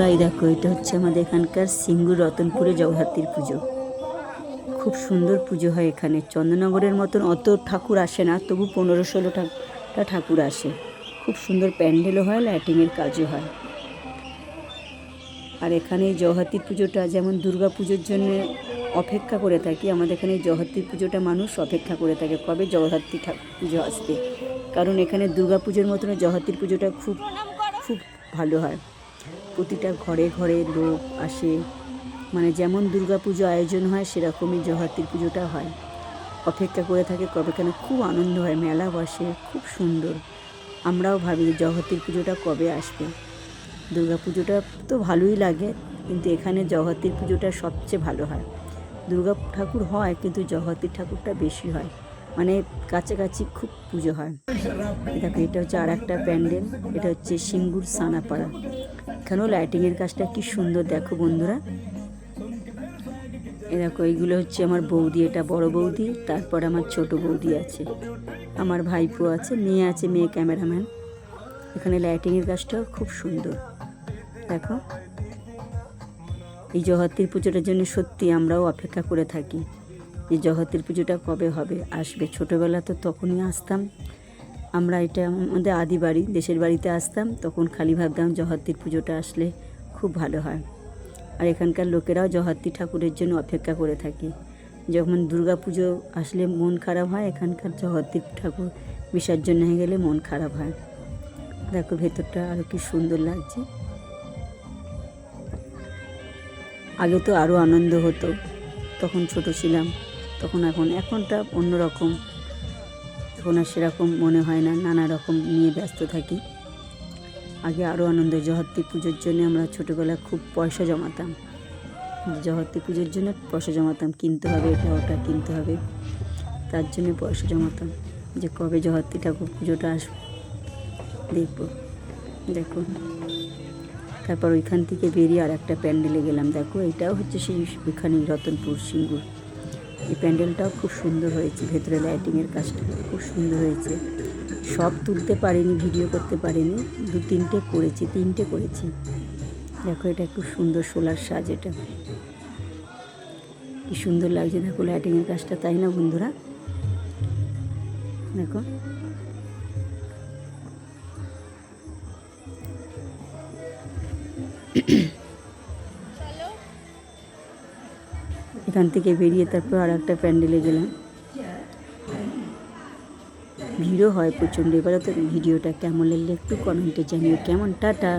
এই দেখো, এটা হচ্ছে আমাদের এখানকার সিঙ্গুর রতনপুরে জগদ্ধাত্রীর পুজো। খুব সুন্দর পুজো হয় এখানে। চন্দননগরের মতন অত ঠাকুর আসে না, তবু 15-16টা ঠাকুর আসে। খুব সুন্দর প্যান্ডেলও হয়, লাইটিংয়ের কাজও হয়। আর এখানে এই জগদ্ধাত্রীর পুজোটা যেমন দুর্গা পুজোর জন্য অপেক্ষা করে থাকি, আমাদের এখানে এই জগদ্ধাত্রীর পুজোটা মানুষ অপেক্ষা করে থাকে কবে জগদ্ধাত্রী পুজো আসবে। কারণ এখানে দুর্গা পুজোর মতন জগদ্ধাত্রীর পুজোটা খুব খুব ভালো হয়। প্রতিটা ঘরে ঘরে লোক আসে, মানে যেমন দুর্গা পুজো আয়োজন হয় সেরকমই জগদ্ধাত্রীর পুজোটা হয়। অপেক্ষা করে থাকে কবে, কেন খুব আনন্দ হয়, মেলা বসে, খুব সুন্দর। আমরাও ভাবি জগদ্ধাত্রীর পুজোটা কবে আসবে। দুর্গা পুজোটা তো ভালোই লাগে, কিন্তু এখানে জগদ্ধাত্রীর পুজোটা সবচেয়ে ভালো হয়। দুর্গা ঠাকুর হয় কিন্তু জগদ্ধাত্রীর ঠাকুরটা বেশি হয়, মানে কাছাকাছি খুব পুজো হয়। দেখো, এটা হচ্ছে আর একটা প্যান্ডেল, এটা হচ্ছে সিঙ্গুর সানাপাড়া। এখানেও লাইটিংয়ের কাজটা কি সুন্দর দেখো বন্ধুরা। এ দেখো, এইগুলো হচ্ছে আমার বৌদি, এটা বড় বৌদি, তারপর আমার ছোট বৌদি আছে, আমার ভাইপো আছে, মেয়ে আছে, মেয়ে ক্যামেরাম্যান। এখানে লাইটিংয়ের কাজটাও খুব সুন্দর দেখো। এই জগদ্ধাত্রীর পুজোটার জন্য সত্যি আমরাও অপেক্ষা করে থাকি যে জগদ্ধাত্রীর পুজোটা কবে হবে, আসবে। ছোটোবেলা তো তখনই আসতাম আমরা, এটা আমাদের আদি বাড়ি, দেশের বাড়িতে আসতাম, তখন খালি ভাবতাম জগদ্ধাত্রীর পুজোটা আসলে খুব ভালো হয়। আর এখানকার লোকেরাও জগদ্ধাত্রী ঠাকুরের জন্য অপেক্ষা করে থাকে। যখন দুর্গা পুজো আসলে মন খারাপ হয়, এখানকার জগদ্ধাত্রী ঠাকুর বিসর্জন হয়ে গেলে মন খারাপ হয়। দেখো ভেতরটা আরও কি সুন্দর লাগছে। আগে তো আরও আনন্দ হতো, তখন ছোট ছিলাম তখন। এখনটা অন্যরকম, এখন আর সেরকম মনে হয় না, নানা রকম নিয়ে ব্যস্ত থাকি। আগে আরও আনন্দ। জগদ্ধাত্রী পুজোর জন্য আমরা ছোটোবেলা খুব পয়সা জমাতাম, জগদ্ধাত্রী পুজোর জন্য পয়সা জমাতাম, কিনতে হবে এটা ওটা কিনতে হবে, তার জন্য পয়সা জমাতাম যে কবে জগদ্ধাত্রী ঠাকুর পুজোটা আসবে দেখব। দেখো, তারপর ওইখান থেকে বেরিয়ে আর একটা প্যান্ডেলে গেলাম। দেখো, এটাও হচ্ছে সেই ওইখানেই রতনপুর সিঙ্গুর। এই প্যান্ডেলটাও খুব সুন্দর হয়েছে, ভেতরে লাইটিংয়ের কাজটা খুব সুন্দর হয়েছে। সব তুলতে পারিনি, ভিডিও করতে পারিনি, 2-3টে করেছি, 3টে করেছি। দেখো, এটা খুব সুন্দর সোলার সাজ, এটা কি সুন্দর লাগছে দেখো লাইটিংয়ের কাজটা, তাই না বন্ধুরা? দেখো, এখান থেকে বেরিয়ে তারপর আর একটা প্যান্ডেলে গেলাম। ভিড়ও হয় প্রচণ্ড। এবারে তো ভিডিওটা কেমন লাগলে একটু কমেন্টে জানিও। কেমন, টাটা।